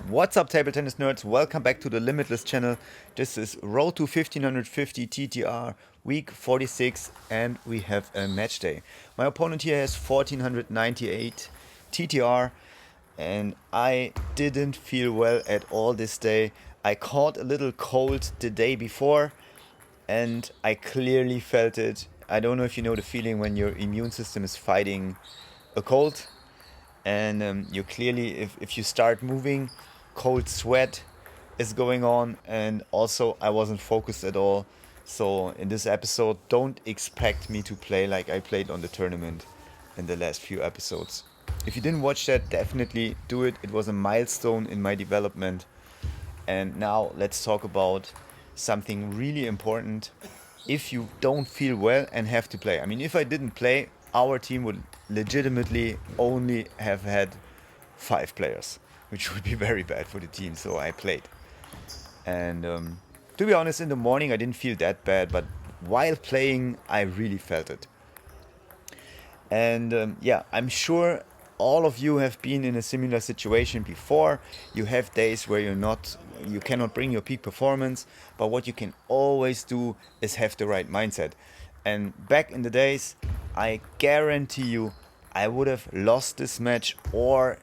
What's up, table tennis nerds? Welcome back to the Limittless channel. This is Road to 1550 TTR, week 46, and we have a match day. My opponent here has 1498 TTR, and I didn't feel well at all this day. I caught a little cold the day before, and I clearly felt it. I don't know if you know the feeling when your immune system is fighting a cold. And you clearly, if you start moving, cold sweat is going on, and also I wasn't focused at all. So in this episode, don't expect me to play like I played on the tournament in the last few episodes. If you didn't watch that, definitely do it. It was a milestone in my development. And now let's talk about something really important. If you don't feel well and have to play, I mean, if I didn't play, our team would legitimately only have had 5 players, which would be very bad for the team. So I played. And to be honest, in the morning I didn't feel that bad, but while playing, I really felt it. And yeah, I'm sure all of you have been in a similar situation before. You have days where you cannot bring your peak performance, but what you can always do is have the right mindset. And back in the days, I guarantee you, I would have lost this match or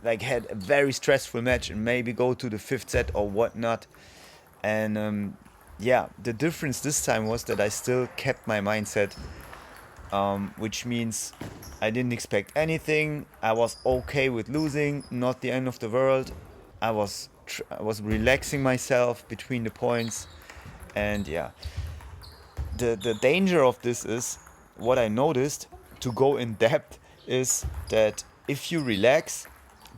had a very stressful match and maybe go to the 5th set or whatnot. And yeah, the difference this time was that I still kept my mindset, which means I didn't expect anything. I was okay with losing, not the end of the world. I was relaxing myself between the points, and yeah. The danger of this is, what I noticed, to go in depth, is that if you relax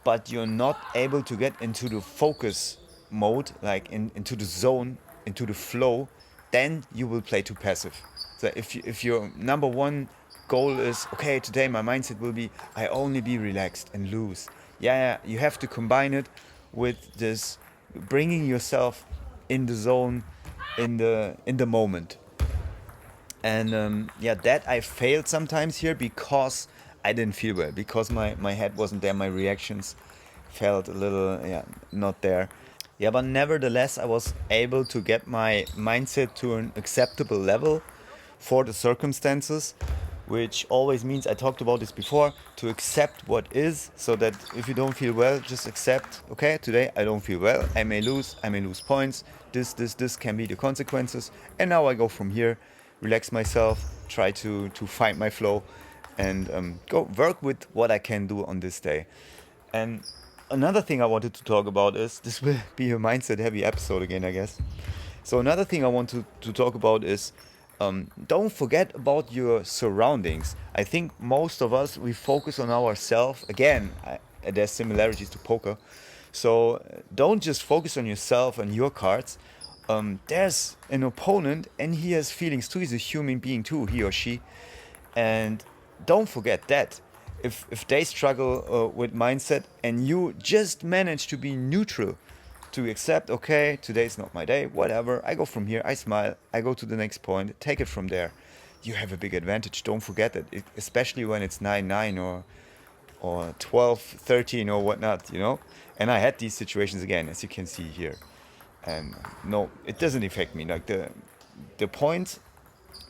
but you're not able to get into the focus mode, like into the zone, into the flow, then you will play too passive. So if your number one goal is, okay, today my mindset will be I only be relaxed and loose, yeah, you have to combine it with this bringing yourself in the zone, in the moment. And yeah, that I failed sometimes here because I didn't feel well, because my head wasn't there, my reactions felt a little, not there. Yeah, but nevertheless, I was able to get my mindset to an acceptable level for the circumstances, which always means, I talked about this before, to accept what is, so that if you don't feel well, just accept, okay, today I don't feel well, I may lose points, this can be the consequences, and now I go from here, relax myself, try to find my flow, and go work with what I can do on this day. And another thing I wanted to talk about is, this will be a mindset heavy episode again, I guess. So another thing I want to talk about is, don't forget about your surroundings. I think most of us, we focus on ourselves. Again, there's similarities to poker. So don't just focus on yourself and your cards. There's an opponent and he has feelings too. He's a human being too, he or she. And don't forget that. If they struggle with mindset and you just manage to be neutral, to accept, okay, today's not my day, whatever, I go from here, I smile, I go to the next point, take it from there, you have a big advantage. Don't forget that, especially when it's 9-9 or 12-13 or whatnot, And I had these situations again, as you can see here. And no, it doesn't affect me. Like the points,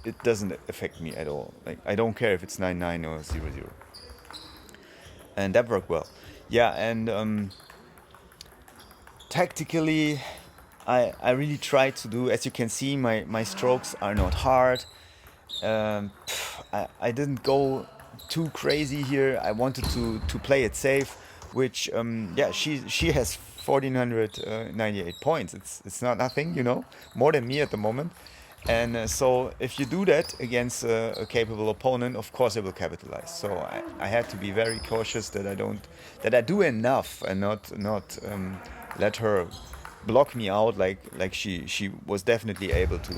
it doesn't affect me at all. Like, I don't care if it's 9-9 or 0-0. And that worked well. Yeah, and tactically, I really tried to do, as you can see, my strokes are not hard. I didn't go too crazy here. I wanted to play it safe, which, yeah, she has 1498 points. It's not nothing, more than me at the moment. And so if you do that against a capable opponent, of course I will capitalize. So I had to be very cautious that I do enough and not let her block me out like she was definitely able to.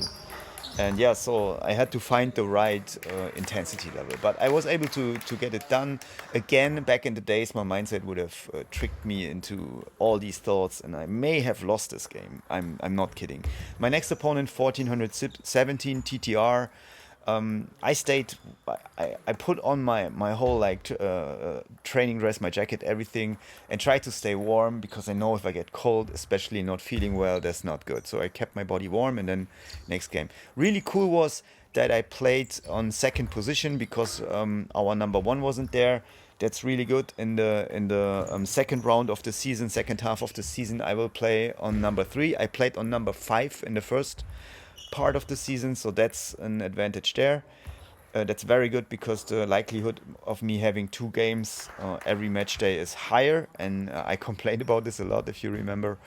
And yeah, so I had to find the right intensity level, but I was able to get it done. Again, back in the days, my mindset would have tricked me into all these thoughts, and I may have lost this game. I'm not kidding. My next opponent, 1417 TTR. I stayed. I put on my whole like training dress, my jacket, everything, and tried to stay warm because I know if I get cold, especially not feeling well, that's not good. So I kept my body warm, and then next game. Really cool was that I played on second position because our number one wasn't there. That's really good. In the second round of the season, second half of the season, I will play on number 3. I played on number 5 in the first part of the season, so that's an advantage there. That's very good because the likelihood of me having 2 games every match day is higher, and I complained about this a lot, if you remember,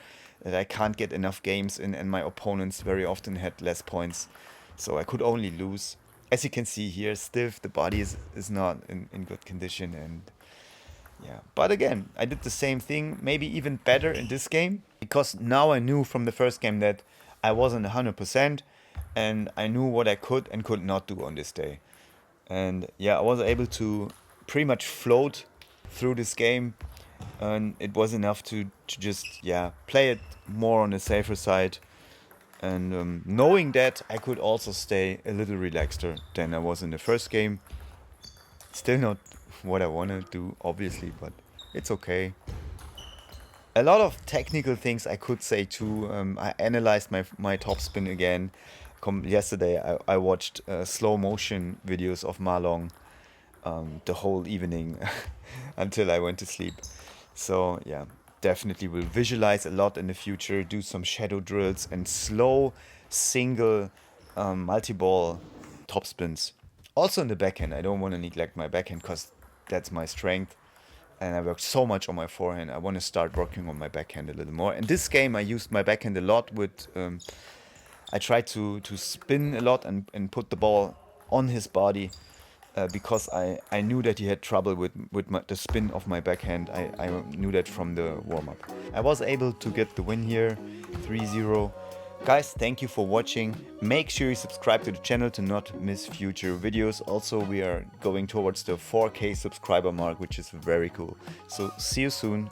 that I can't get enough games in, and my opponents very often had less points, so I could only lose. As you can see here, stiff, the body is not in good condition, and yeah. But again, I did the same thing, maybe even better in this game, because now I knew from the first game that I wasn't 100%, and I knew what I could and could not do on this day. And yeah, I was able to pretty much float through this game, and it was enough to just, yeah, play it more on the safer side. And knowing that, I could also stay a little relaxeder than I was in the first game. Still not what I want to do, obviously, but it's okay. A lot of technical things I could say too. I analyzed my topspin again. Yesterday I watched slow motion videos of Ma Long the whole evening until I went to sleep. So yeah, definitely will visualize a lot in the future, do some shadow drills and slow single multi-ball topspins. Also in the backhand, I don't want to neglect my backhand because that's my strength. And I worked so much on my forehand. I want to start working on my backhand a little more. In this game, I used my backhand a lot. I tried to spin a lot and put the ball on his body because I knew that he had trouble with the spin of my backhand. I knew that from the warm-up. I was able to get the win here, 3-0. Guys, thank you for watching. Make sure you subscribe to the channel to not miss future videos. Also, we are going towards the 4K subscriber mark, which is very cool. So see you soon.